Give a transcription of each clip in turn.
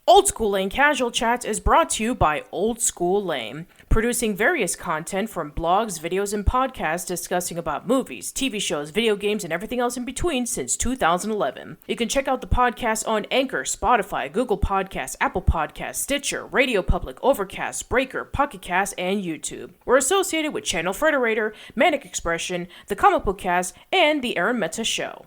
Old School Lane Casual Chats is brought to you by Old School Lane, producing various content from blogs, videos, and podcasts discussing about movies, TV shows, video games, and everything else in between since 2011. You can check out the podcast on Anchor, Spotify, Google Podcasts, Apple Podcasts, Stitcher, Radio Public, Overcast, Breaker, Pocket Cast, and YouTube. We're associated with Channel Frederator, Manic Expression, The Comic Book Cast, and The Aaron Meta Show.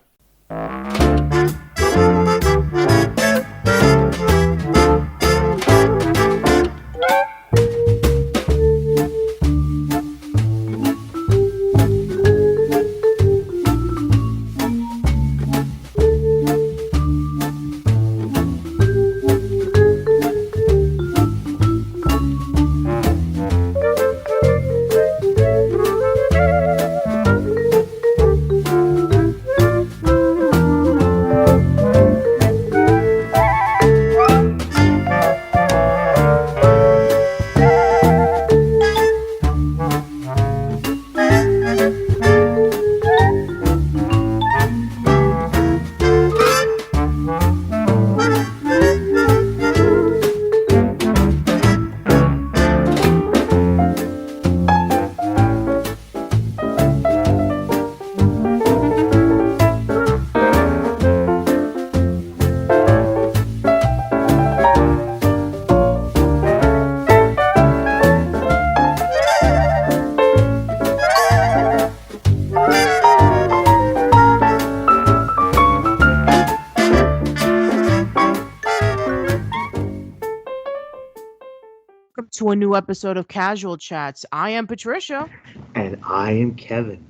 To a new episode of Casual Chats. I am Patricia. And I am Kevin.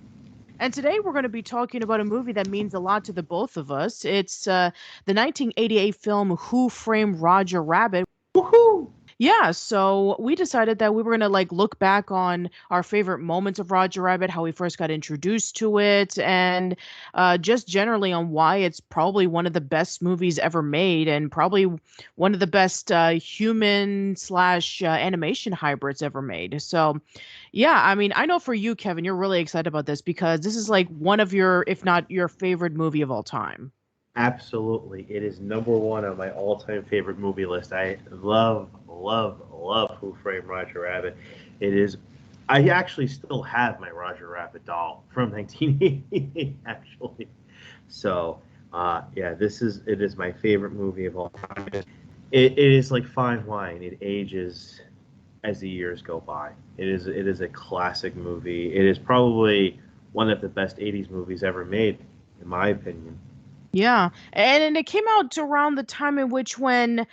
And today we're going to be talking about a movie that means a lot to the both of us. It's the 1988 film Who Framed Roger Rabbit. Woohoo! Yeah, so we decided that we were going to look back on our favorite moments of Roger Rabbit, how we first got introduced to it, and just generally on why it's probably one of the best movies ever made and probably one of the best human slash animation hybrids ever made. So yeah, I mean, I know for you, Kevin, you're really excited about this because this is like one of your, if not your favorite movie of all time. Absolutely. It is number one on my all-time favorite movie list. I love Who Framed Roger Rabbit. It is, I actually still have my Roger Rabbit doll from 1988, actually. So, yeah, it is my favorite movie of all time. It is like fine wine. It ages as the years go by. It is a classic movie. It is probably one of the best 80s movies ever made, in my opinion. Yeah, and it came out around the time in which when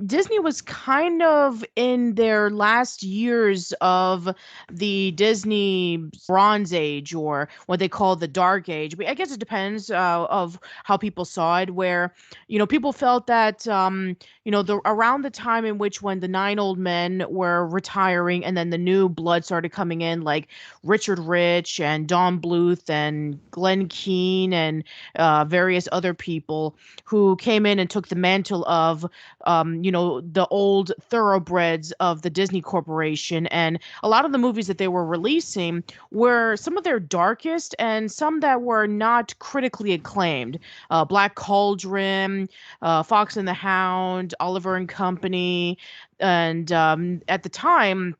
Disney was kind of in their last years of the Disney Bronze Age, or what they call the Dark Age. I guess it depends of how people saw it. Where people felt that around the time in which when the nine old men were retiring, and then the new blood started coming in, like Richard Rich and Don Bluth and Glenn Keane and various other people who came in and took the mantle of the old thoroughbreds of the Disney Corporation. And a lot of the movies that they were releasing were some of their darkest and some that were not critically acclaimed. Black Cauldron, Fox and the Hound, Oliver and Company. And at the time,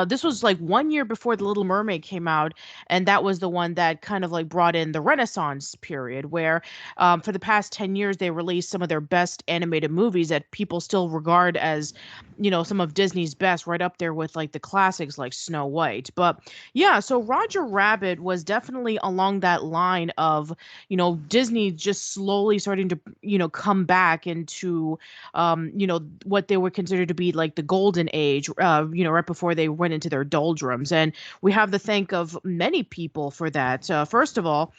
this was like 1 year before The Little Mermaid came out, and that was the one that kind of like brought in the Renaissance period, where for the past 10 years they released some of their best animated movies that people still regard as, some of Disney's best, right up there with like the classics like Snow White. But yeah, so Roger Rabbit was definitely along that line of, Disney just slowly starting to, come back into, what they would consider to be like the golden age, right before they went into their doldrums. And we have to thank of many people for that. First of all,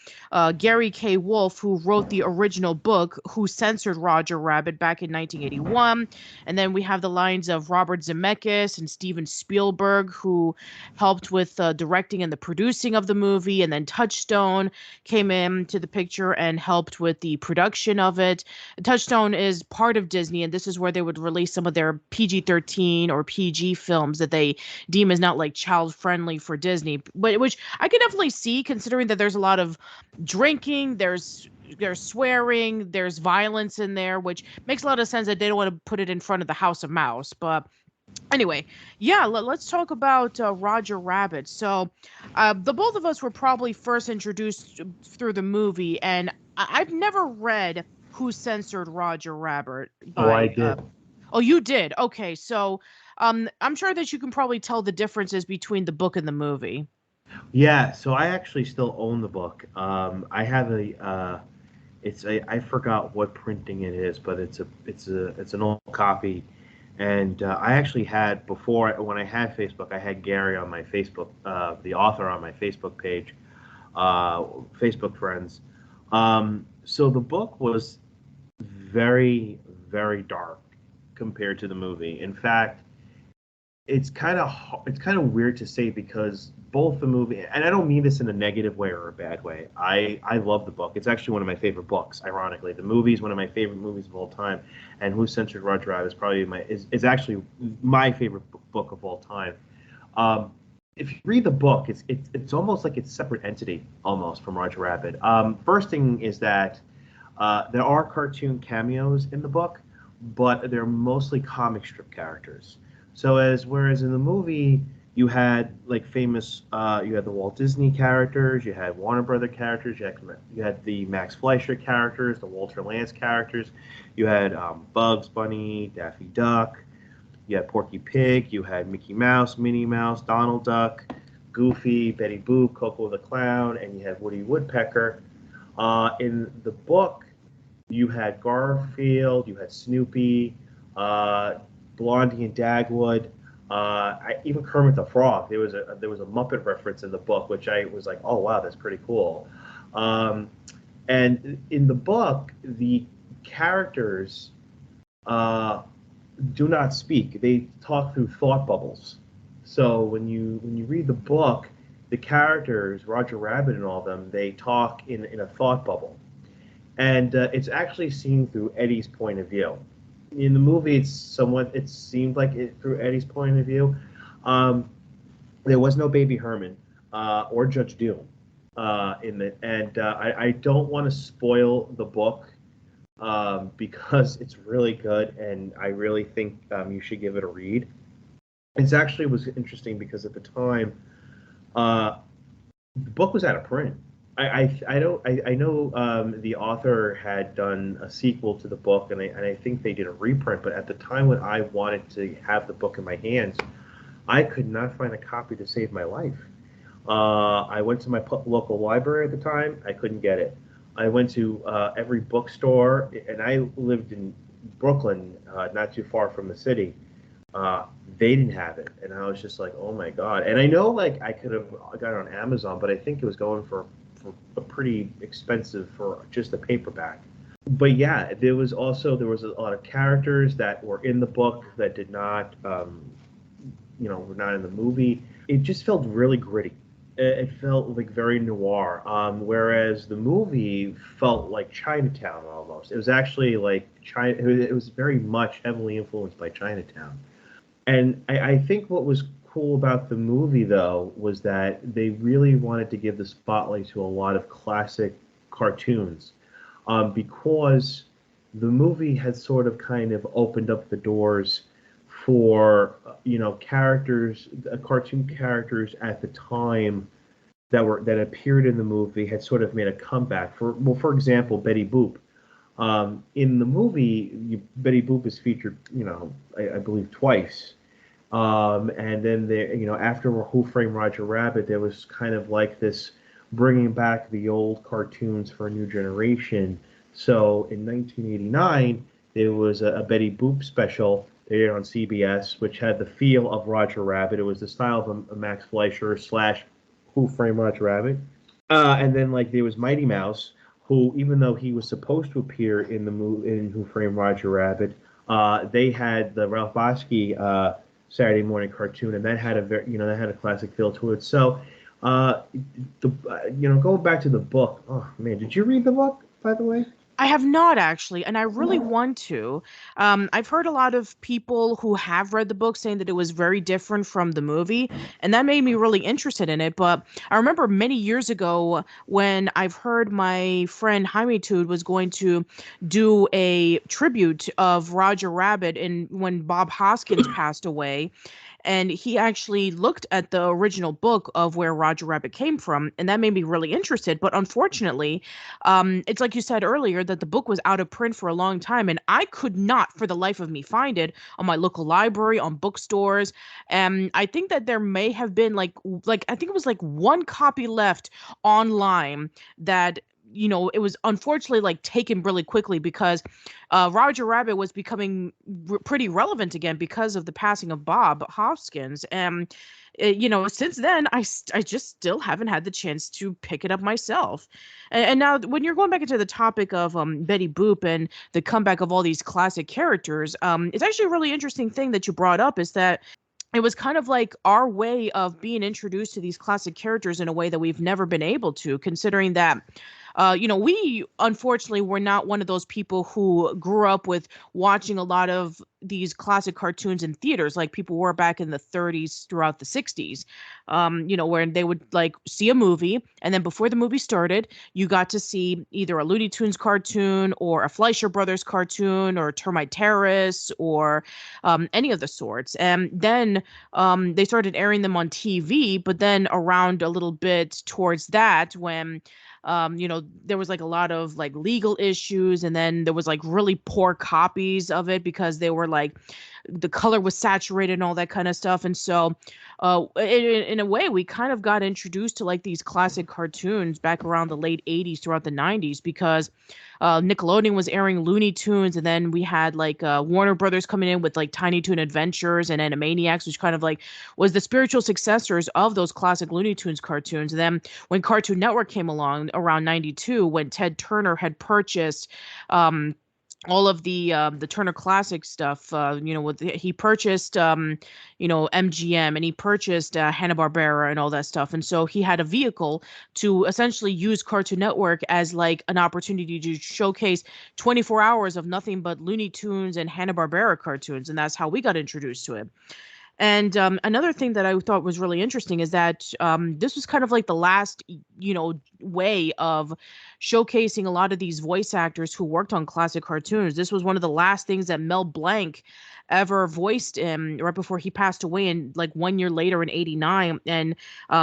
Gary K. Wolfe, who wrote the original book, Who Censored Roger Rabbit, back in 1981. And then we have the lines of Robert Zemeckis and Steven Spielberg, who helped with directing and the producing of the movie. And then Touchstone came into the picture and helped with the production of it. Touchstone is part of Disney, and this is where they would release some of their PG-13 or PG films that they deem as not like child friendly for Disney, but which I can definitely see, considering that there's a lot of drinking, there's there's swearing, there's violence in there, which makes a lot of sense that they don't want to put it in front of the House of Mouse. But anyway, yeah, let's talk about Roger Rabbit. So, the both of us were probably first introduced through the movie, and I've never read Who Censored Roger Rabbit Oh, I by. did. Oh, you did. Okay, so I'm sure that you can probably tell the differences between the book and the movie. Yeah, so I actually still own the book. I have I forgot what printing it is, but it's an old copy, and I actually had before when I had Facebook, I had Gary on my Facebook, the author on my Facebook page, Facebook friends. So the book was very, very dark compared to the movie. In fact, it's kind of weird to say because both the movie and I don't mean this in a negative way or a bad way. I love the book. It's actually one of my favorite books. Ironically, the movie is one of my favorite movies of all time, and Who Censored Roger Rabbit is probably is actually my favorite book of all time. If you read the book, it's almost like it's a separate entity almost from Roger Rabbit. First thing is that there are cartoon cameos in the book, but they're mostly comic strip characters. So as whereas in the movie you had the Walt Disney characters, you had Warner Brother characters, you had the Max Fleischer characters, the Walter Lantz characters, you had Bugs Bunny, Daffy Duck, you had Porky Pig, you had Mickey Mouse, Minnie Mouse, Donald Duck, Goofy, Betty Boop, Coco the Clown, and you had Woody Woodpecker. In the book, you had Garfield, you had Snoopy, Blondie and Dagwood, even Kermit the Frog. There was a Muppet reference in the book, which I was like, oh wow, that's pretty cool. And in the book, the characters do not speak; they talk through thought bubbles. So when you read the book, the characters, Roger Rabbit and all of them, they talk in a thought bubble, and it's actually seen through Eddie's point of view. In the movie, it seemed like it through Eddie's point of view. Um, there was no Baby Herman or Judge Doom in the, and I don't want to spoil the book because it's really good, and I really think you should give it a read. It actually was interesting because at the time, uh, the book was out of print. I don't I know the author had done a sequel to the book, and I think they did a reprint. But at the time when I wanted to have the book in my hands, I could not find a copy to save my life. I went to my local library at the time. I couldn't get it. I went to every bookstore, and I lived in Brooklyn, not too far from the city. They didn't have it, and I was just like, "Oh my god!" And I know, like, I could have got it on Amazon, but I think it was going for a pretty expensive for just a paperback. But yeah, there was a lot of characters that were in the book that did not, were not in the movie. It just felt really gritty. It felt like very noir. Whereas the movie felt like Chinatown almost. It was actually like China. It was very much heavily influenced by Chinatown. And I think what was cool about the movie, though, was that they really wanted to give the spotlight to a lot of classic cartoons because the movie had sort of kind of opened up the doors for characters, cartoon characters at the time that appeared in the movie had sort of made a comeback. For example, Betty Boop. In the movie, Betty Boop is featured, I believe twice. And then there, after Who Framed Roger Rabbit, there was kind of like this bringing back the old cartoons for a new generation. So in 1989, there was a Betty Boop special they did on CBS, which had the feel of Roger Rabbit. It was the style of a Max Fleischer slash Who Framed Roger Rabbit. And then like there was Mighty Mouse, who even though he was supposed to appear in the movie in Who Framed Roger Rabbit, they had the Ralph Bakshi Saturday morning cartoon, and that had that had a classic feel to it. So, going back to the book. Oh man, did you read the book by the way? I have not actually, and I really want to. I've heard a lot of people who have read the book saying that it was very different from the movie, and that made me really interested in it. But I remember many years ago when I've heard my friend Jaime Tude was going to do a tribute of Roger Rabbit and when Bob Hoskins passed away, and he actually looked at the original book of where Roger Rabbit came from, and that made me really interested. But unfortunately, it's like you said earlier that the book was out of print for a long time, and I could not, for the life of me, find it on my local library, on bookstores. And I think that there may have been like I think it was like one copy left online that it was unfortunately like taken really quickly because Roger Rabbit was becoming pretty relevant again because of the passing of Bob Hoskins. And, since then, I just still haven't had the chance to pick it up myself. And now, when you're going back into the topic of Betty Boop and the comeback of all these classic characters, it's actually a really interesting thing that you brought up is that it was kind of like our way of being introduced to these classic characters in a way that we've never been able to, considering that we unfortunately were not one of those people who grew up with watching a lot of these classic cartoons in theaters like people were back in the 30s throughout the 60s. Where they would like see a movie, and then before the movie started, you got to see either a Looney Tunes cartoon or a Fleischer Brothers cartoon or Termite Terrace or any of the sorts. And then they started airing them on TV, but then around a little bit towards that, when there was like a lot of like legal issues, and then there was like really poor copies of it because they were like the color was saturated and all that kind of stuff. And so in a way we kind of got introduced to like these classic cartoons back around the late 80s throughout the 90s because Nickelodeon was airing Looney Tunes, and then we had like Warner Brothers coming in with like Tiny Toon Adventures and Animaniacs, which kind of like was the spiritual successors of those classic Looney Tunes cartoons. And then when Cartoon Network came along around 92, when Ted Turner had purchased all of the Turner Classic stuff, he purchased MGM, and he purchased Hanna-Barbera and all that stuff. And so he had a vehicle to essentially use Cartoon Network as like an opportunity to showcase 24 hours of nothing but Looney Tunes and Hanna-Barbera cartoons, and that's how we got introduced to it. And another thing that I thought was really interesting is that this was kind of like the last, way of showcasing a lot of these voice actors who worked on classic cartoons. This was one of the last things that Mel Blanc ever voiced him right before he passed away, and like 1 year later in '89. And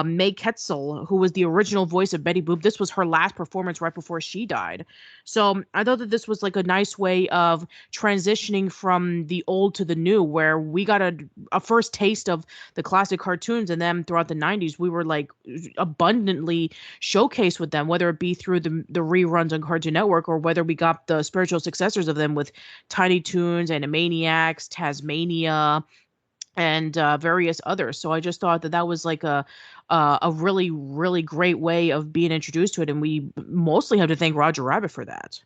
May Ketzel, who was the original voice of Betty Boop, this was her last performance right before she died. So I thought that this was like a nice way of transitioning from the old to the new, where we got a first taste of the classic cartoons, and then throughout the 90s we were like abundantly showcased with them, whether it be through the reruns on Cartoon Network or whether we got the spiritual successors of them with Tiny Toons, Animaniacs, Tasmania, and various others. So I just thought that that was like a really really great way of being introduced to it, and we mostly have to thank Roger Rabbit for that.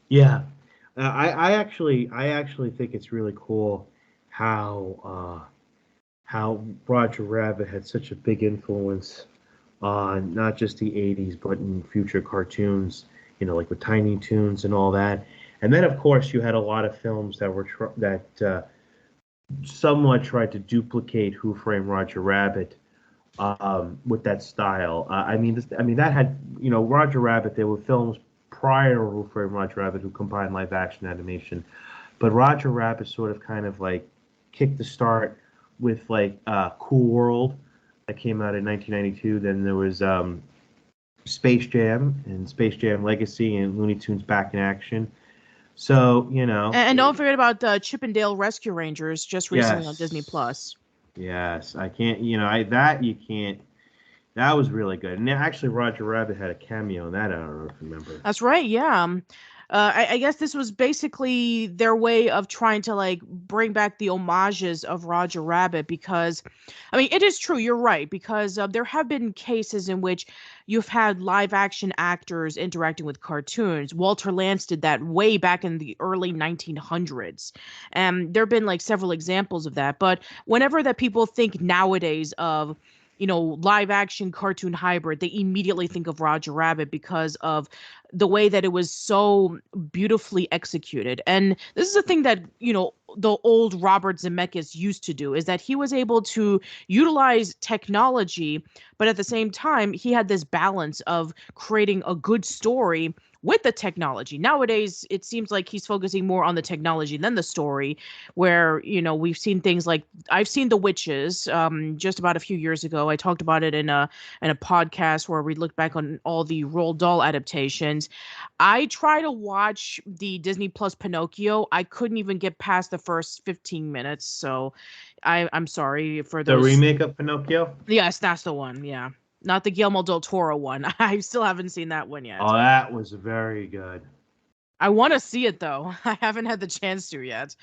Yeah, I actually think it's really cool how Roger Rabbit had such a big influence on not just the 80s but in future cartoons, like with Tiny Toons and all that. And then of course you had a lot of films that were somewhat tried to duplicate Who Framed Roger Rabbit with that style. That had, Roger Rabbit. There were films prior to Who Framed Roger Rabbit who combined live action animation, but Roger Rabbit sort of kind of like kicked the start with like Cool World that came out in 1992. Then there was Space Jam and Space Jam Legacy and Looney Tunes Back in Action. So, And don't forget about the Chippendale Rescue Rangers just recently on Disney yes, Plus. yes, I can't, that you can't, that was really good. And actually, Roger Rabbit had a cameo in that. I don't know if you remember. That's right. Yeah. I guess this was basically their way of trying to like bring back the homages of Roger Rabbit because, I mean, it is true. You're right because there have been cases in which you've had live action actors interacting with cartoons. Walter Lantz did that way back in the early 1900s, and there have been like several examples of that. But whenever that people think nowadays of live action cartoon hybrid, they immediately think of Roger Rabbit because of the way that it was so beautifully executed. And this is a thing that, the old Robert Zemeckis used to do, is that he was able to utilize technology, but at the same time, he had this balance of creating a good story with the technology. Nowadays, it seems like he's focusing more on the technology than the story, where, we've seen things like I've seen The Witches just about a few years ago. I talked about it in a podcast where we looked back on all the Roald Dahl adaptations. I try to watch the Disney Plus Pinocchio. I couldn't even get past the first 15 minutes, so I'm sorry for The those. remake of Pinocchio? Yes, that's the one. Yeah, not the Guillermo del Toro one. I still haven't seen that one yet. Oh, that was very good. I want to see it though. I haven't had the chance to yet.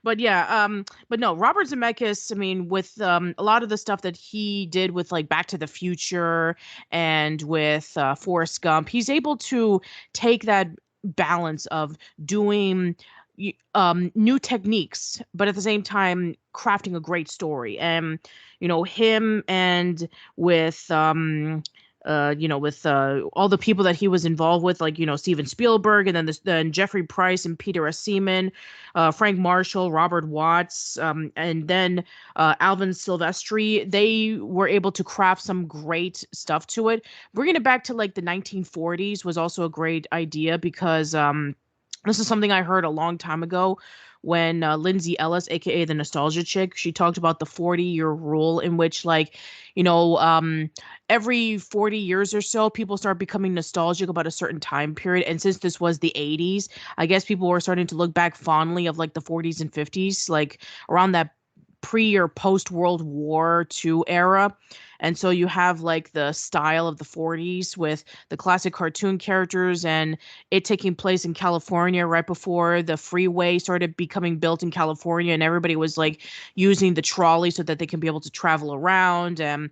But yeah, but no, Robert Zemeckis, I mean, with a lot of the stuff that he did with like Back to the Future and with Forrest Gump, he's able to take that balance of doing new techniques, but at the same time crafting a great story. And him and with all the people that he was involved with, like, Steven Spielberg, and then Jeffrey Price and Peter S. Seaman, Frank Marshall, Robert Watts, and then Alvin Silvestri. They were able to craft some great stuff to it. Bringing it back to like the 1940s was also a great idea because this is something I heard a long time ago when Lindsay Ellis, aka the Nostalgia Chick, she talked about the 40-year rule, in which, like, every 40 years or so, people start becoming nostalgic about a certain time period. And since this was the 80s, I guess people were starting to look back fondly of like the 40s and 50s, like around that pre or post World War II era. And so you have like the style of the 40s with the classic cartoon characters, and it taking place in California right before the freeway started becoming built in California, and everybody was like using the trolley so that they can be able to travel around. And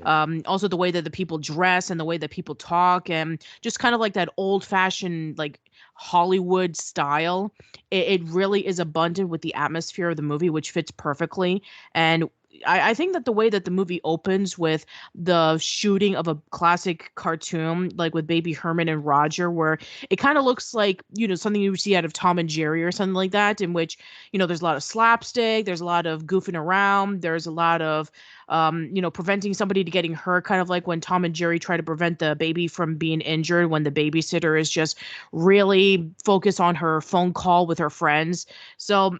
also the way that the people dress and the way that people talk, and just kind of like that old fashioned, like, Hollywood style. It really is abundant with the atmosphere of the movie, which fits perfectly. And I think that the way that the movie opens with the shooting of a classic cartoon, like with Baby Herman and Roger, where it kind of looks like, something you would see out of Tom and Jerry or something like that, in which, there's a lot of slapstick, there's a lot of goofing around, there's a lot of, preventing somebody to getting hurt, kind of like when Tom and Jerry try to prevent the baby from being injured when the babysitter is just really focused on her phone call with her friends. So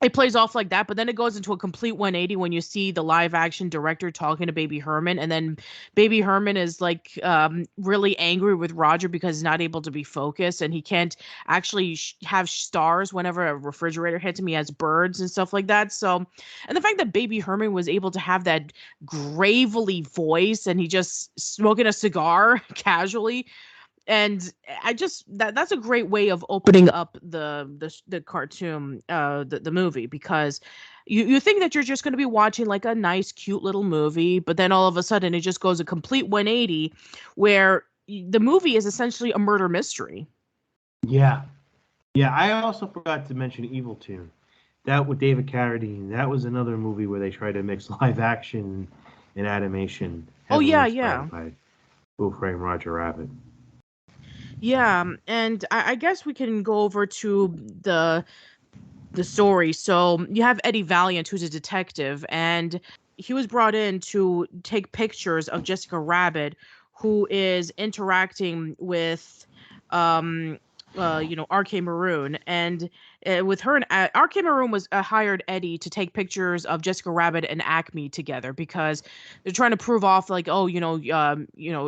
it plays off like that, but then it goes into a complete 180 when you see the live action director talking to Baby Herman, and then Baby Herman is like really angry with Roger because he's not able to be focused, and he can't actually have stars whenever a refrigerator hits him. He has birds and stuff like that. So, and the fact that Baby Herman was able to have that gravely voice, and he just smoking a cigar casually, and I just that's a great way of opening up the cartoon, the movie, because you think that you're just going to be watching like a nice cute little movie, but then all of a sudden it just goes a complete 180 where the movie is essentially a murder mystery. Yeah. Yeah, I also forgot to mention Evil Toon. That with David Carradine, that was another movie where they tried to mix live action and animation. Oh yeah, Heavily yeah. inspired by Who Framed Roger Rabbit. Yeah, and I guess we can go over to the story. So you have Eddie Valliant, who's a detective, and he was brought in to take pictures of Jessica Rabbit, who is interacting with RK Maroon. And with her and RK Maroon was hired Eddie to take pictures of Jessica Rabbit and Acme together, because they're trying to prove off, like, oh,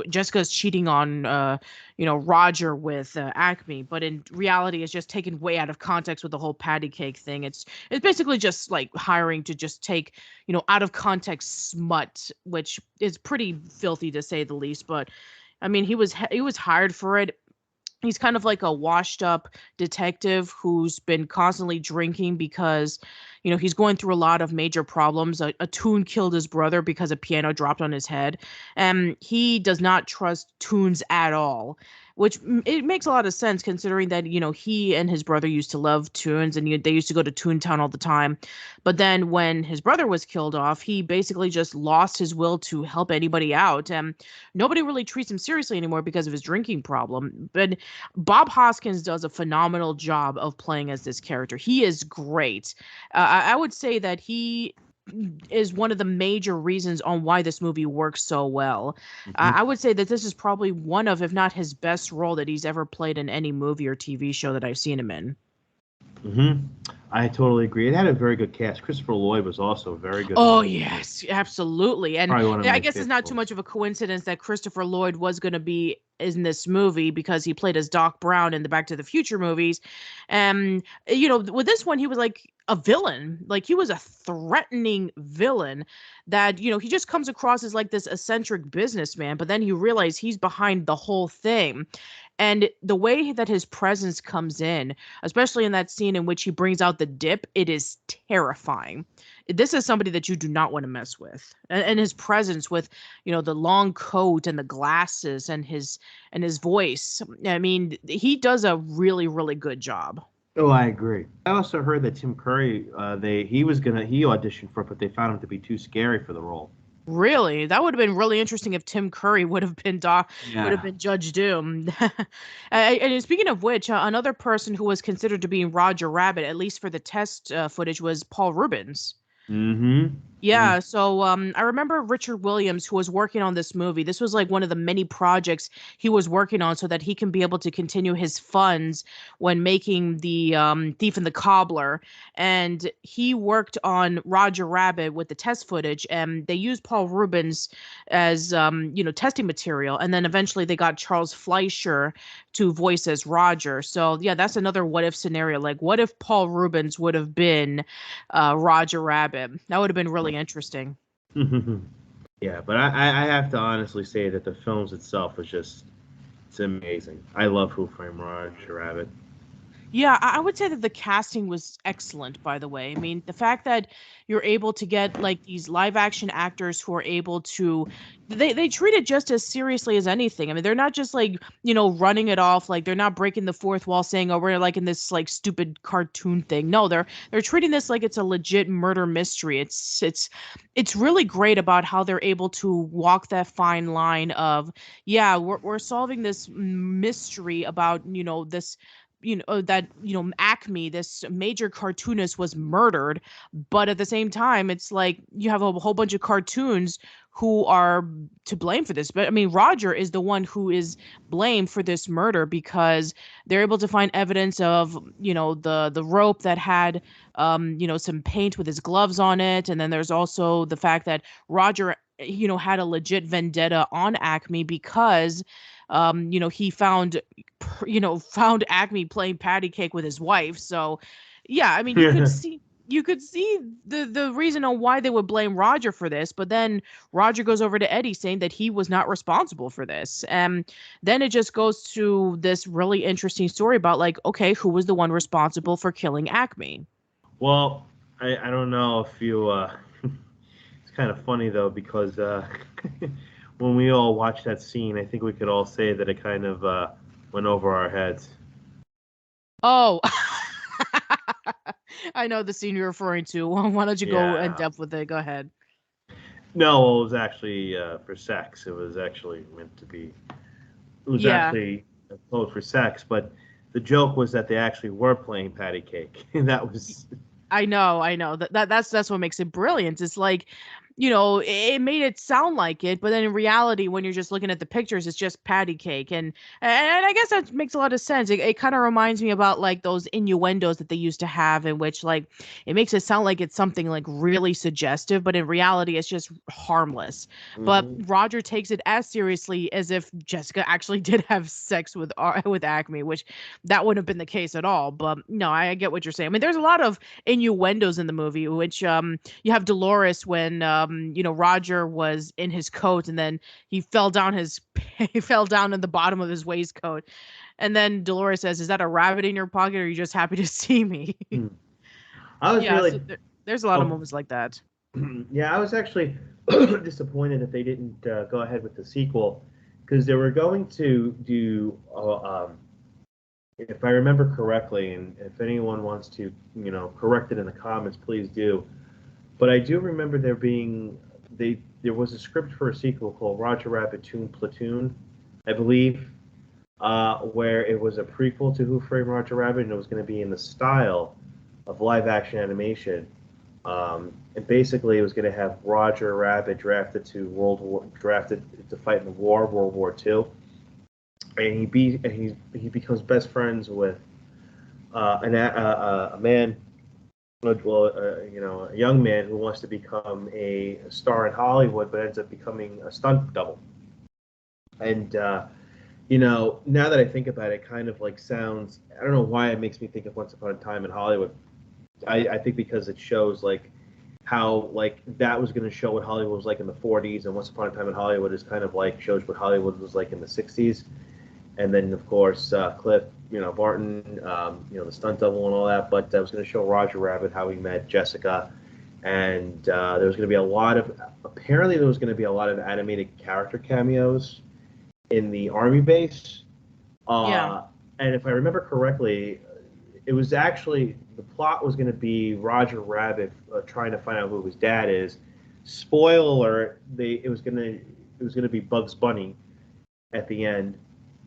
Jessica's cheating on Roger with Acme, but in reality it's just taken way out of context with the whole patty cake thing. It's basically just like hiring to just take out of context smut, which is pretty filthy to say the least. But I mean, he was hired for it. He's kind of like a washed up detective who's been constantly drinking because, he's going through a lot of major problems. A Toon killed his brother because a piano dropped on his head. And he does not trust Toons at all. which it makes a lot of sense considering that, he and his brother used to love tunes and they used to go to Toontown all the time. But then when his brother was killed off, he basically just lost his will to help anybody out. And nobody really treats him seriously anymore because of his drinking problem. But Bob Hoskins does a phenomenal job of playing as this character. He is great. I would say that he is one of the major reasons on why this movie works so well. Mm-hmm. I would say that this is probably one of, if not his best role that he's ever played in any movie or TV show that I've seen him in. Mm-hmm. I totally agree. It had a very good cast. Christopher Lloyd was also very good. Oh, yes, absolutely. And Probably one of I my guess it's not too much of a coincidence that Christopher Lloyd was going to be in this movie because he played as Doc Brown in the Back to the Future movies. And, with this one, he was like a villain. Like, he was a threatening villain that, he just comes across as like this eccentric businessman, but then you realize he's behind the whole thing. And the way that his presence comes in, especially in that scene in which he brings out the dip, it is terrifying. This is somebody that you do not want to mess with. And his presence with, the long coat and the glasses and his voice. I mean, he does a really, really good job. Oh, I agree. I also heard that Tim Curry, he auditioned for it, but they found him to be too scary for the role. Really? That would have been really interesting if Tim Curry would have been Judge Doom. And speaking of which, another person who was considered to be Roger Rabbit, at least for the test footage, was Paul Rubens. Mm-hmm. Yeah, so I remember Richard Williams, who was working on this movie. This was like one of the many projects he was working on so that he can be able to continue his funds when making the Thief and the Cobbler. And he worked on Roger Rabbit with the test footage, and they used Paul Rubens as testing material. And then eventually they got Charles Fleischer to voice as Roger. So yeah, that's another what if scenario. Like, what if Paul Rubens would have been Roger Rabbit? That would have been really interesting. Yeah, but I have to honestly say that the films itself is it's amazing. I love Who Framed Roger Rabbit. Yeah, I would say that the casting was excellent, by the way. I mean, the fact that you're able to get like these live action actors who are able to they treat it just as seriously as anything. I mean, they're not just like, running it off, like they're not breaking the fourth wall saying, "Oh, we're like in this like stupid cartoon thing." No, they're treating this like it's a legit murder mystery. It's really great about how they're able to walk that fine line of, yeah, we're solving this mystery about, this that Acme, this major cartoonist, was murdered, but at the same time it's like you have a whole bunch of cartoons who are to blame for this. But I mean, Roger is the one who is blamed for this murder because they're able to find evidence of the rope that had some paint with his gloves on it, and then there's also the fact that Roger had a legit vendetta on Acme because he found Acme playing patty cake with his wife. So yeah, I mean, you could see the reason on why they would blame Roger for this, but then Roger goes over to Eddie saying that he was not responsible for this. And then it just goes to this really interesting story about like, okay, who was the one responsible for killing Acme? Well, I don't know if you it's kind of funny though because when we all watched that scene, I think we could all say that it kind of went over our heads. Oh, I know the scene you're referring to. Why don't you go in Yeah. depth with it? Go ahead. No, well, it was actually for sex. It was actually meant to be. It was Yeah. actually a code for sex, but the joke was that they actually were playing patty cake. That was. I know. That's what makes it brilliant. It's like, it made it sound like it, but then in reality, when you're just looking at the pictures, it's just patty cake. And I guess that makes a lot of sense. It kind of reminds me about like those innuendos that they used to have, in which like it makes it sound like it's something like really suggestive, but in reality, it's just harmless. But Mhm. Roger takes it as seriously as if Jessica actually did have sex with Acme, which that wouldn't have been the case at all. But no, I get what you're saying. I mean, there's a lot of innuendos in the movie, which you have Dolores when Roger was in his coat and then he fell down he fell down in the bottom of his waistcoat, and then Dolores says, "Is that a rabbit in your pocket, or are you just happy to see me?" Hmm. I was Yeah, so really. there's a lot of Oh, moments like that. yeah, I was actually disappointed that they didn't go ahead with the sequel because they were going to do, if I remember correctly, and if anyone wants to, correct it in the comments, please do. But I do remember there was a script for a sequel called Roger Rabbit Toon Platoon, I believe, where it was a prequel to Who Framed Roger Rabbit, and it was going to be in the style of live action animation. And basically, it was going to have Roger Rabbit drafted to fight in the war, World War II, and he becomes best friends with a man, a young man who wants to become a star in Hollywood, but ends up becoming a stunt double. And now that I think about it, kind of like sounds. I don't know why it makes me think of Once Upon a Time in Hollywood. I think because it shows like how like that was going to show what Hollywood was like in the 40s, and Once Upon a Time in Hollywood is kind of like shows what Hollywood was like in the 60s. And then of course Cliff, Barton, the stunt double and all that. But I was going to show Roger Rabbit how he met Jessica, and there was going to be apparently there was going to be a lot of animated character cameos in the army base. Yeah. And if I remember correctly, it was actually the plot was going to be Roger Rabbit trying to find out who his dad is. Spoiler alert: it was going to be Bugs Bunny at the end.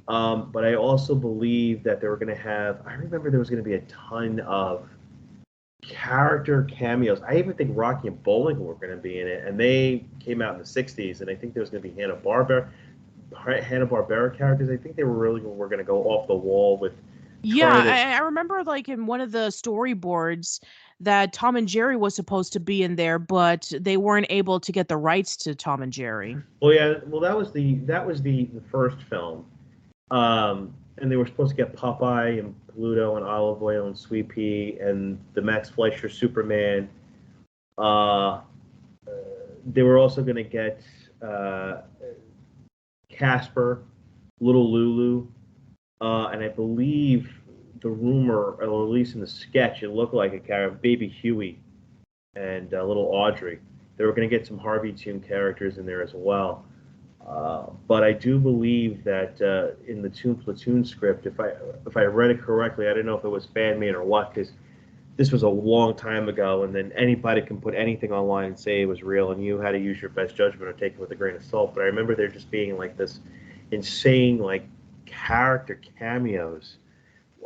But I also believe that they were going to have. I remember there was going to be a ton of character cameos. I even think Rocky and Bullwinkle were going to be in it, and they came out in the '60s. And I think there was going to be Hanna-Barbera characters. I think they were going to go off the wall with Yeah, trying to. I remember like in one of the storyboards that Tom and Jerry was supposed to be in there, but they weren't able to get the rights to Tom and Jerry. Well, yeah. Well, that was the first film, and they were supposed to get Popeye and Pluto and Olive Oyl and Sweet Pea and the Max Fleischer Superman. Uh, they were also going to get Casper, Little Lulu, and I believe the rumor, or at least in the sketch, it looked like a character, Baby Huey and Little Audrey. They were going to get some Harvey Toon characters in there as well. But I do believe that in the Toon Platoon script, if I read it correctly, I don't know if it was fan made or what, because this was a long time ago, and then anybody can put anything online and say it was real, and you had to use your best judgment or take it with a grain of salt. But I remember there just being like this insane like character cameos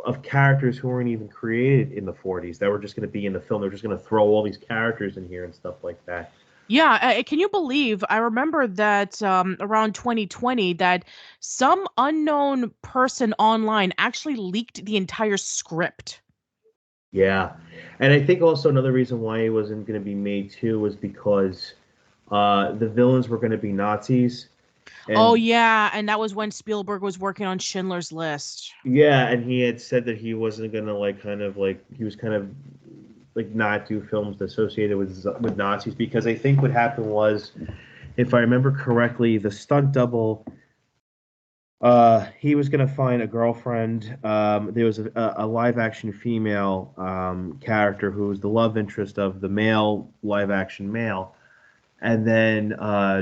of characters who weren't even created in the 40s that were just going to be in the film. They're just going to throw all these characters in here and stuff like that. Yeah, can you believe? I remember that around 2020 that some unknown person online actually leaked the entire script. Yeah, and I think also another reason why it wasn't going to be made too was because the villains were going to be Nazis. Oh And yeah, and that was when Spielberg was working on Schindler's List. yeah, and he had said that he wasn't gonna like kind of like he was kind of like not do films associated with Nazis, because I think what happened was, if I remember correctly, the stunt double, he was gonna find a girlfriend. There was a live action female character who was the love interest of the male live action male. And then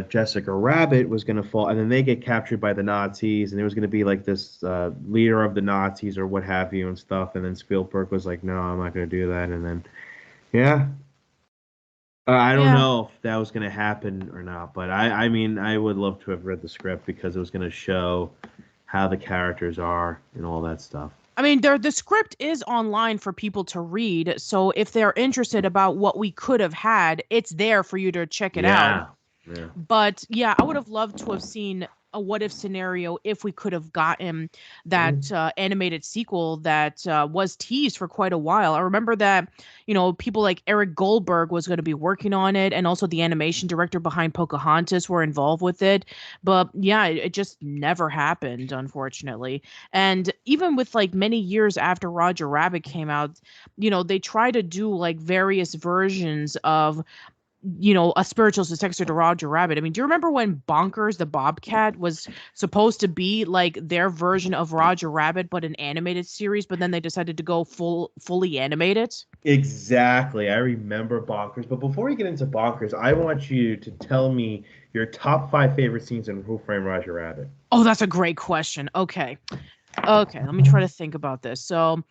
Jessica Rabbit was going to fall, and then they get captured by the Nazis, and there was going to be like this leader of the Nazis or what have you and stuff. And then Spielberg was like, "No, I'm not going to do that." And then, yeah, I don't Yeah. know if that was going to happen or not, but I mean, I would love to have read the script because it was going to show how the characters are and all that stuff. I mean, the script is online for people to read, so if they're interested about what we could have had, it's there for you to check it out. Yeah, yeah. But yeah, I would have loved to have seen a what if scenario if we could have gotten that Mhm. animated sequel that was teased for quite a while. I remember that, people like Eric Goldberg was going to be working on it, and also the animation director behind Pocahontas were involved with it. But yeah, it just never happened, unfortunately. And even with like many years after Roger Rabbit came out, they try to do like various versions of a spiritual successor to Roger Rabbit. I mean, do you remember when Bonkers the Bobcat was supposed to be like their version of Roger Rabbit, but an animated series, but then they decided to go fully animated? Exactly. I remember Bonkers. But before we get into Bonkers, I want you to tell me your top five favorite scenes in Who Framed Roger Rabbit. Oh, that's a great question. Okay. Okay, let me try to think about this. So,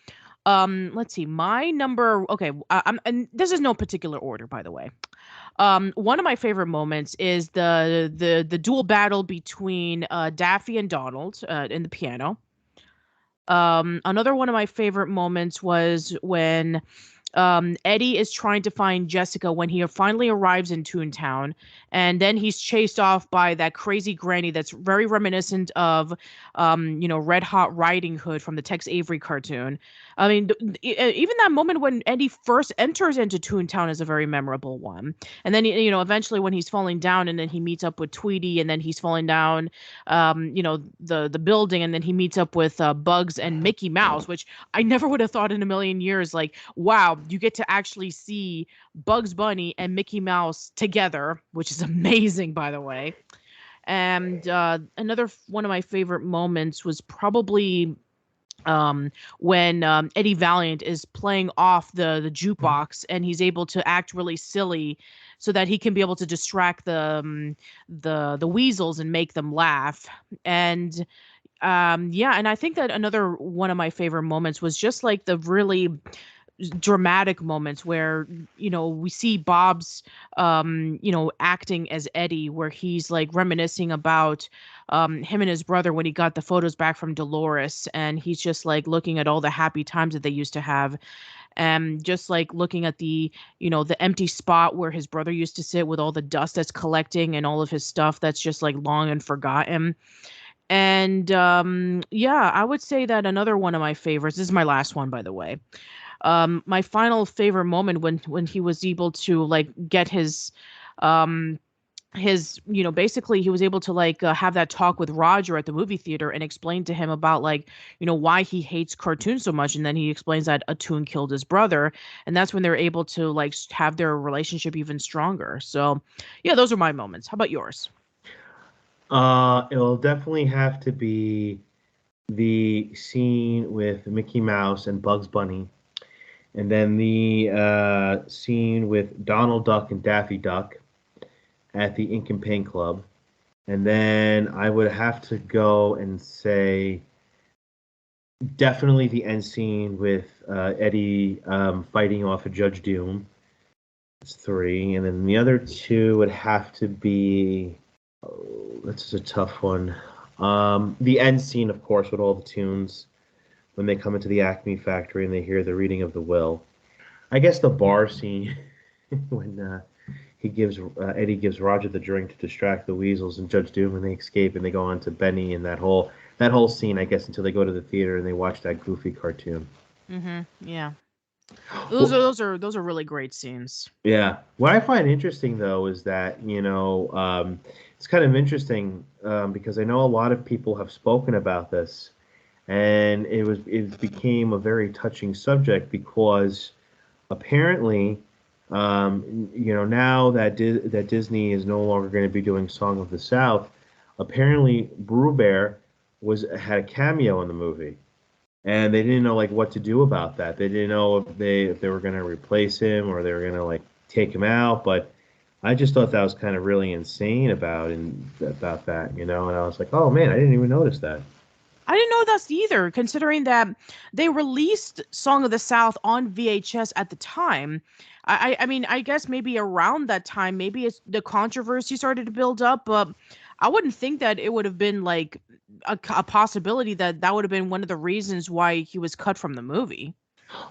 let's see. My number, okay, and this is no particular order, by the way. One of my favorite moments is the dual battle between Daffy and Donald in the piano. Another one of my favorite moments was when Eddie is trying to find Jessica when he finally arrives in Toontown, and then he's chased off by that crazy granny that's very reminiscent of, Red Hot Riding Hood from the Tex Avery cartoon. I mean, even that moment when Eddie first enters into Toontown is a very memorable one. And then, eventually when he's falling down, and then he meets up with Tweety, and then he's falling down, the building, and then he meets up with Bugs and Mickey Mouse, which I never would have thought in a million years, like, wow, you get to actually see Bugs Bunny and Mickey Mouse together, which is amazing, by the way. And another one of my favorite moments was probably when Eddie Valliant is playing off the jukebox, and he's able to act really silly so that he can be able to distract the weasels and make them laugh. And yeah, and I think that another one of my favorite moments was just like the really dramatic moments where we see Bob's acting as Eddie, where he's like reminiscing about him and his brother when he got the photos back from Dolores, and he's just like looking at all the happy times that they used to have, and just like looking at the empty spot where his brother used to sit with all the dust that's collecting and all of his stuff that's just like long and forgotten. And yeah, I would say that another one of my favorites, this is my last one, by the way. My final favorite moment when he was able to like get um his basically he was able to like have that talk with Roger at the movie theater and explain to him about like why he hates cartoons so much, and then he explains that a tune killed his brother, and that's when they're able to like have their relationship even stronger. So yeah, those are my moments. How about yours? It'll definitely have to be the scene with Mickey Mouse and Bugs Bunny, and then the scene with Donald Duck and Daffy Duck at the Ink and Paint Club. And then I would have to go and say definitely the end scene with Eddie fighting off a Judge Doom. That's three. And then the other two would have to be. Oh, this is a tough one. The end scene, of course, with all the tunes when they come into the Acme factory and they hear the reading of the will. I guess the bar scene when Eddie gives Roger the drink to distract the weasels and Judge Doom, and they escape and they go on to Benny, and that whole scene, I guess, until they go to the theater and they watch that goofy cartoon. Yeah. Well, Those are really great scenes. yeah. What I find interesting though is that it's kind of interesting because I know a lot of people have spoken about this, and it became a very touching subject because apparently, now that that Disney is no longer going to be doing Song of the South, apparently Bear had a cameo in the movie, and they didn't know like what to do about that. They didn't know if they were going to replace him or they were going to like take him out. But I just thought that was kind of really insane about that, And I was like, oh man, I didn't even notice that. I didn't know that's either, considering that they released Song of the South on VHS at the time. I mean, I guess maybe around that time, maybe it's the controversy started to build up, but I wouldn't think that it would have been like a possibility that that would have been one of the reasons why he was cut from the movie.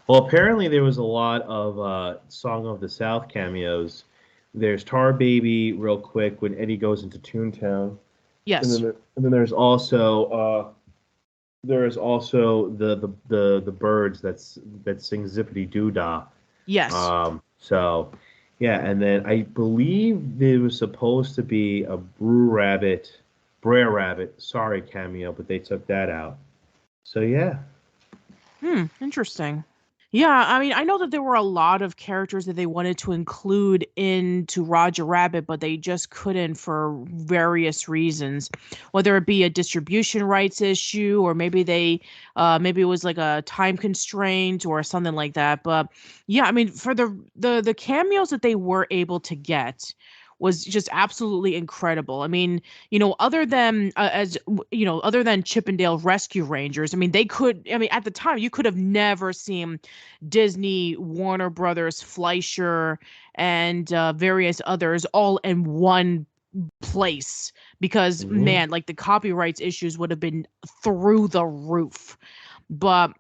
Well, apparently there was a lot of Song of the South cameos. There's Tar Baby, real quick, when Eddie goes into Toontown, and Yes. then there's also the birds that sing Zippity Doo Dah. Yes. So yeah, and then I believe there was supposed to be a Brer Rabbit, sorry cameo, but they took that out. So yeah. Interesting. Yeah, I mean, I know that there were a lot of characters that they wanted to include into Roger Rabbit, but they just couldn't for various reasons, whether it be a distribution rights issue or maybe it was like a time constraint or something like that. But yeah, I mean, for the cameos that they were able to get was just absolutely incredible. I mean, other than other than Chippendale Rescue Rangers, I mean, I mean, at the time, you could have never seen Disney, Warner Brothers, Fleischer, and various others all in one place because, Hmm. man, like the copyrights issues would have been through the roof. But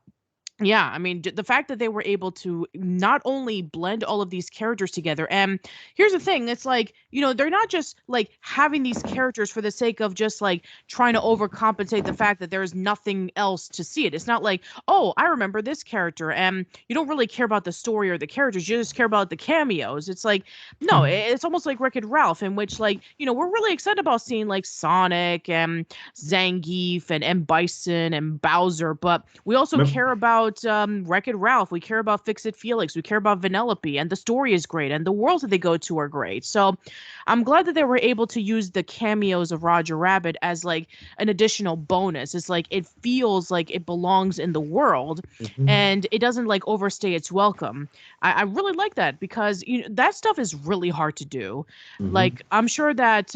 yeah, I mean, the fact that they were able to not only blend all of these characters together, and here's the thing, it's like, they're not just like having these characters for the sake of just like trying to overcompensate the fact that there's nothing else to see it. It's not like, oh, I remember this character, and you don't really care about the story or the characters, you just care about the cameos. It's like, no, it's almost like Wreck-It Ralph, in which, like, we're really excited about seeing like Sonic and Zangief and Bison and Bowser, but we also care about Wreck-It Ralph. We care about Fix-It Felix. We care about Vanellope, and the story is great, and the worlds that they go to are great. So I'm glad that they were able to use the cameos of Roger Rabbit as like an additional bonus. It's like it feels like it belongs in the world, Hmm. and it doesn't like overstay its welcome. I really like that because that stuff is really hard to do. Hmm. Like I'm sure that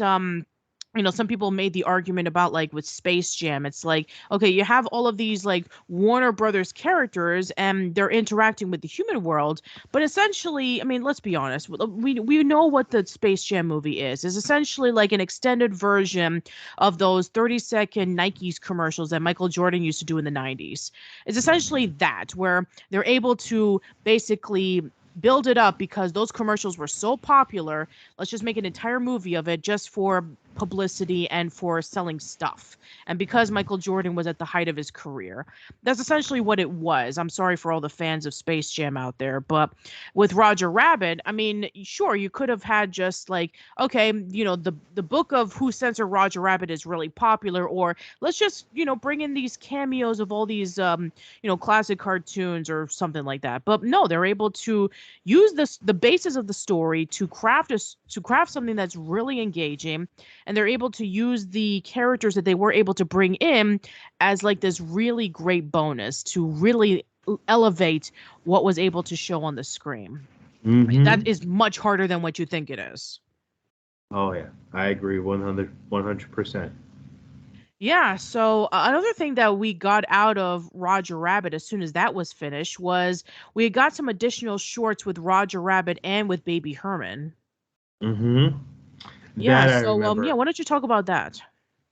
some people made the argument about like with Space Jam. It's like, okay, you have all of these like Warner Brothers characters and they're interacting with the human world, but essentially, I mean, let's be honest, we know what the Space Jam movie is. It's essentially like an extended version of those 30-second Nikes commercials that Michael Jordan used to do in the 90s. It's essentially that where they're able to basically build it up because those commercials were so popular. Let's just make an entire movie of it just for publicity and for selling stuff. And because Michael Jordan was at the height of his career, that's essentially what it was. I'm sorry for all the fans of Space Jam out there, but with Roger Rabbit, I mean, sure, you could have had just like, okay, the book of Who Censored Roger Rabbit is really popular, or let's just, bring in these cameos of all these classic cartoons or something like that. But no, they're able to use the basis of the story to craft something that's really engaging, and they're able to use the characters that they were able to bring in as like this really great bonus to really elevate what was able to show on the screen. That Hmm. is much harder than what you think it is. Oh yeah, I agree 100%. Yeah, so another thing that we got out of Roger Rabbit as soon as that was finished was we got some additional shorts with Roger Rabbit and with Baby Herman. Hmm. Yeah, That I so yeah, remember. why don't you talk about that?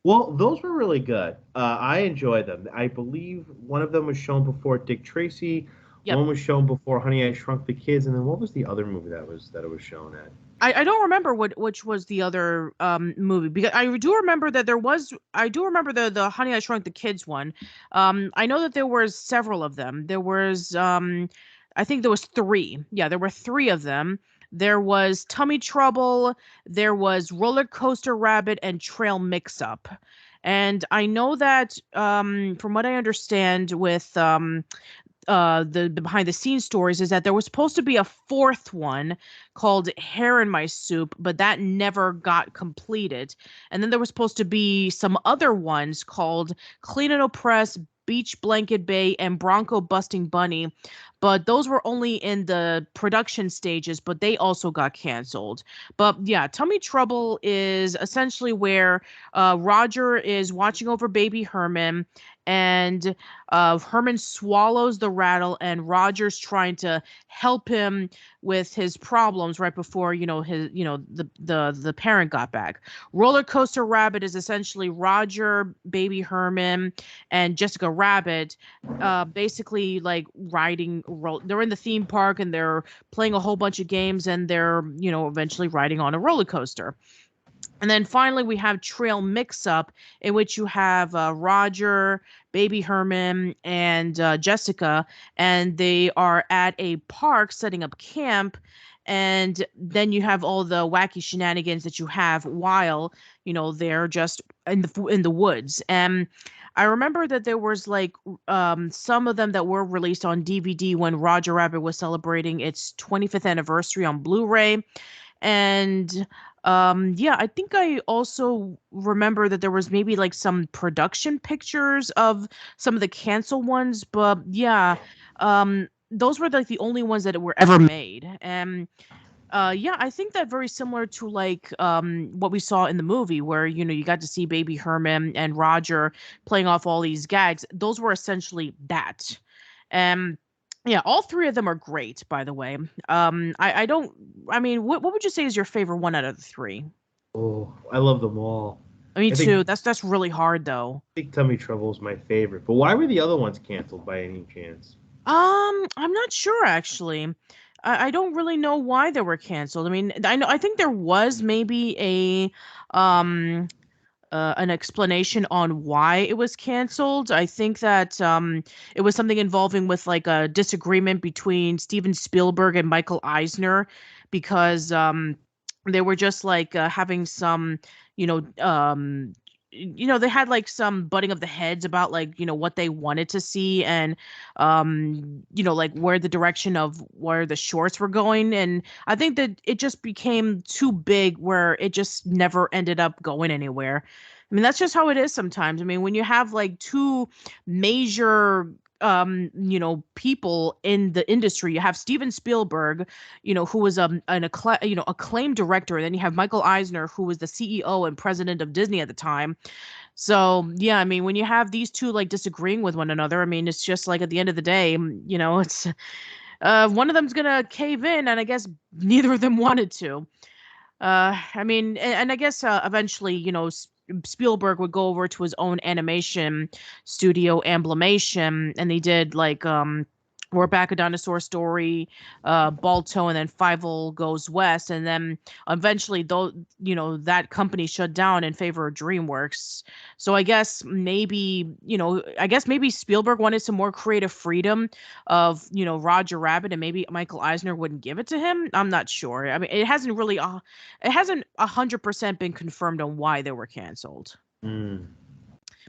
Well, those were really good. I enjoyed them. I believe one of them was shown before Dick Tracy, Yep. one was shown before Honey I Shrunk the Kids, and then what was the other movie that it was shown at? I don't remember which was the other movie because I do remember the Honey I Shrunk the Kids one. I know that there was several of them. There was I think there was three. Yeah, there were three of them. There was Tummy Trouble, there was Roller Coaster Rabbit, and Trail Mix Up. And I know that from what I understand with the behind the scenes stories is that there was supposed to be a fourth one called Hair in My Soup, but that never got completed. And then there was supposed to be some other ones called Clean and Oppress, Beach Blanket Bay, and Bronco Busting Bunny, but those were only in the production stages, but they also got canceled. But yeah, Tummy Trouble is essentially where Roger is watching over baby Herman, and Herman swallows the rattle, and Roger's trying to help him with his problems right before the parent got back. Roller Coaster Rabbit is essentially Roger, Baby Herman, and Jessica Rabbit, basically like they're in the theme park and they're playing a whole bunch of games and they're eventually riding on a roller coaster. And then finally, we have Trail Mix Up, in which you have Roger, Baby Herman, and Jessica, and they are at a park setting up camp. And then you have all the wacky shenanigans that you have while they're just in the woods. And I remember that there was like some of them that were released on DVD when Roger Rabbit was celebrating its 25th anniversary on Blu-ray. And yeah, I think I also remember that there was maybe like some production pictures of some of the canceled ones, but yeah, those were like the only ones that were ever made. And yeah, I think that very similar to like what we saw in the movie where you got to see Baby Herman and Roger playing off all these gags. Those were essentially that. Um yeah, all three of them are great, by the way. I don't I mean, what would you say is your favorite one out of the three? Oh, I love them all. Me I think too. That's really hard though. Big Tummy Trouble is my favorite. But why were the other ones canceled by any chance? I'm not sure actually. I don't really know why they were canceled. I mean, I think there was maybe um an explanation on why it was canceled. I think that it was something involving with like a disagreement between Steven Spielberg and Michael Eisner because they were just like having some, you know, they had like some butting of the heads about like what they wanted to see and like where the direction of where the shorts were going, and I think that it just became too big where it just never ended up going anywhere. I mean, that's just how it is sometimes. I mean, when you have like two major people in the industry, you have Steven Spielberg, who was acclaimed director, and then you have Michael Eisner, who was the CEO and president of Disney at the time. So yeah, I mean, when you have these two like disagreeing with one another, I mean, it's just like at the end of the day, it's one of them's gonna cave in, and I guess neither of them wanted to. I mean, and I guess eventually, Spielberg would go over to his own animation studio, Emblemation, and they did like We're Back a Dinosaur Story, Balto, and then Fievel Goes West, and then eventually, though, that company shut down in favor of DreamWorks. So I guess maybe Spielberg wanted some more creative freedom of Roger Rabbit, and maybe Michael Eisner wouldn't give it to him. I'm not sure. I mean, it hasn't 100% been confirmed on why they were canceled. Mm.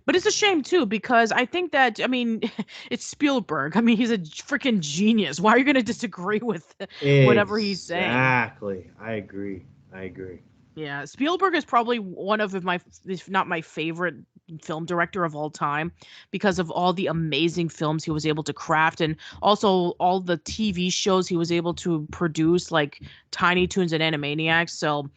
But it's a shame too because I think that I mean it's Spielberg. I mean he's a freaking genius. Why are you going to disagree with whatever he's saying? Exactly. I agree. I agree. Yeah, Spielberg is probably one of my, if not my favorite film director of all time because of all the amazing films he was able to craft and also all the TV shows he was able to produce like Tiny Toons and Animaniacs. So,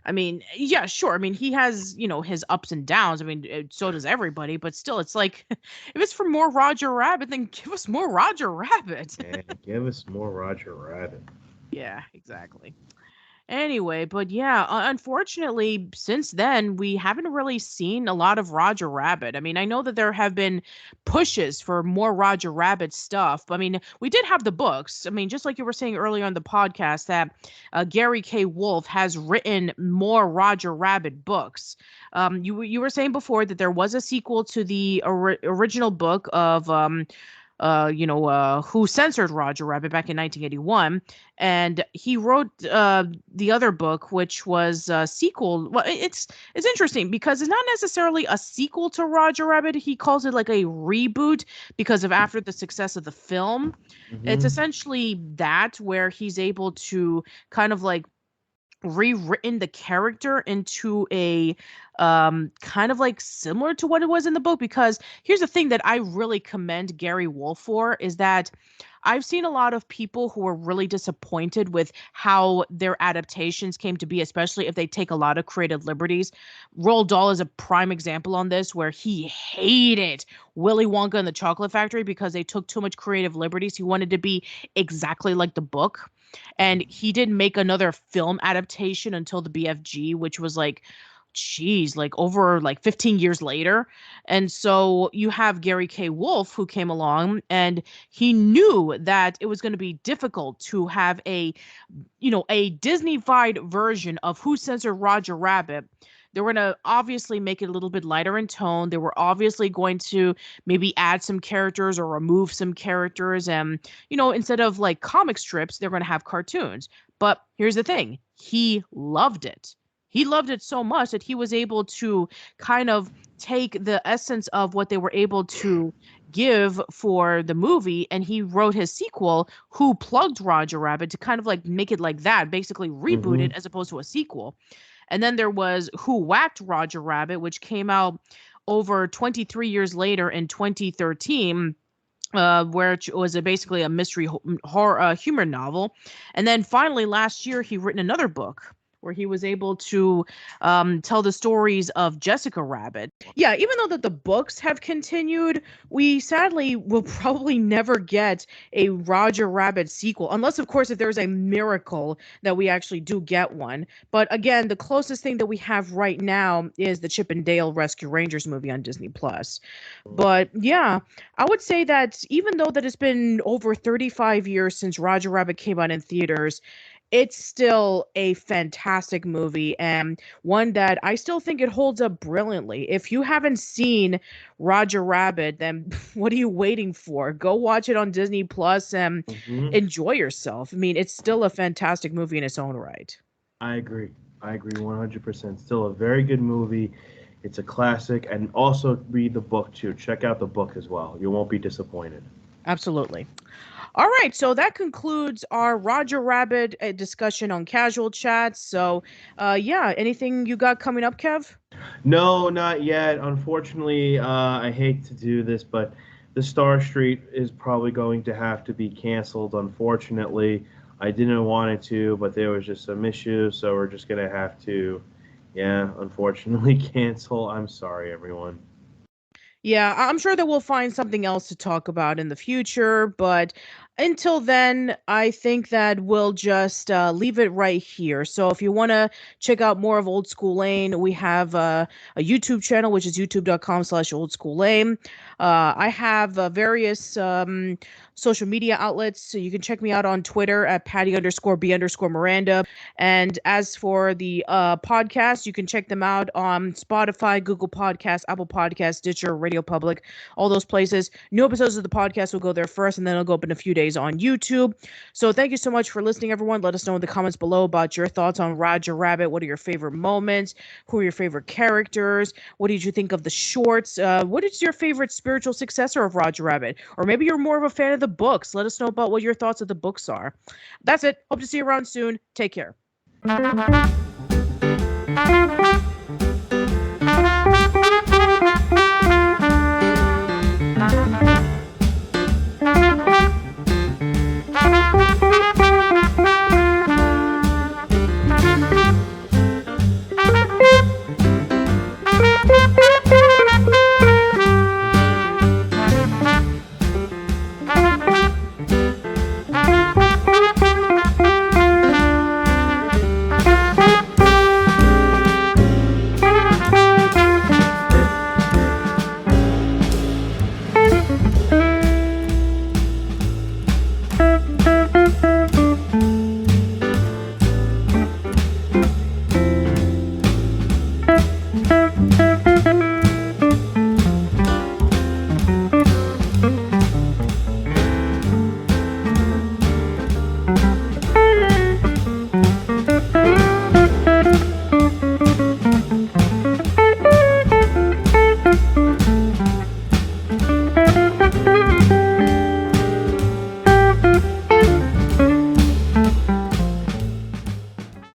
I mean, yeah, sure. I mean, he has, his ups and downs. I mean, so does everybody, but still it's like if it's for more Roger Rabbit, then give us more Roger Rabbit. And give us more Roger Rabbit. Yeah, exactly. Anyway, but yeah, unfortunately, since then, we haven't really seen a lot of Roger Rabbit. I mean, I know that there have been pushes for more Roger Rabbit stuff. I mean, we did have the books. I mean, just like you were saying earlier on the podcast, that Gary K. Wolfe has written more Roger Rabbit books. You were saying before that there was a sequel to the original book of Who Censored Roger Rabbit back in 1981. And he wrote the other book, which was a sequel. Well, it's interesting because it's not necessarily a sequel to Roger Rabbit. He calls it like a reboot because of after the success of the film. It's Mm-hmm. essentially that where he's able to kind of like rewritten the character into a kind of like similar to what it was in the book, because here's the thing that I really commend Gary Wolf for is that I've seen a lot of people who are really disappointed with how their adaptations came to be, especially if they take a lot of creative liberties. Roald Dahl is a prime example on this, where he hated Willy Wonka and the Chocolate Factory because they took too much creative liberties. He wanted to be exactly like the book. And he didn't make another film adaptation until the BFG, which was like, geez, like over like 15 years later. And so you have Gary K. Wolf who came along and he knew that it was going to be difficult to have a Disney-fied version of Who Censored Roger Rabbit. They were going to obviously make it a little bit lighter in tone. They were obviously going to maybe add some characters or remove some characters. And, instead of like comic strips, they're going to have cartoons. But here's the thing, he loved it. he loved it so much that he was able to kind of take the essence of what they were able to give for the movie, and he wrote his sequel, Who Plugged Roger Rabbit, to kind of like make it like that, basically reboot Mm-hmm. it as opposed to a sequel. And then there was Who Whacked Roger Rabbit, which came out over 23 years later in 2013, which was basically a mystery horror humor novel. And then finally last year he written another book where he was able to tell the stories of Jessica Rabbit. Yeah, even though that the books have continued, we sadly will probably never get a Roger Rabbit sequel, unless of course if there's a miracle that we actually do get one. But again, the closest thing that we have right now is the Chip and Dale Rescue Rangers movie on Disney Plus. But yeah, I would say that even though that it's been over 35 years since Roger Rabbit came out in theaters, it's still a fantastic movie and one that I still think it holds up brilliantly. If you haven't seen Roger Rabbit, then what are you waiting for? Go watch it on Disney Plus and Mm-hmm. enjoy yourself. I mean, it's still a fantastic movie in its own right. I agree. I agree 100%. Still a very good movie. It's a classic, and also read the book too. Check out the book as well. You won't be disappointed. Absolutely. All right, so that concludes our Roger Rabbit discussion on Casual Chats. So, yeah, anything you got coming up, Kev? No, not yet. Unfortunately, I hate to do this, but the Star Street is probably going to have to be canceled. Unfortunately, I didn't want it to, but there was just some issues, so we're just gonna have to, yeah, unfortunately cancel. I'm sorry, everyone. Yeah, I'm sure that we'll find something else to talk about in the future, but until then, I think that we'll just leave it right here. So if you want to check out more of Old School Lane, we have a YouTube channel, which is youtube.com/Old School Lane. I have various social media outlets, so you can check me out on Twitter at Patty_B_Miranda. And as for the podcast, you can check them out on Spotify, Google Podcasts, Apple Podcasts, Stitcher, Radio Public, all those places. New episodes of the podcast will go there first, and then it'll go up in a few days on YouTube. So thank you so much for listening, everyone. Let us know in the comments below about your thoughts on Roger Rabbit. What are your favorite moments? Who are your favorite characters? What did you think of the shorts? What is your favorite spiritual successor of Roger Rabbit? Or maybe you're more of a fan of the books. Let us know about what your thoughts of the books are. That's it. Hope to see you around soon. Take care.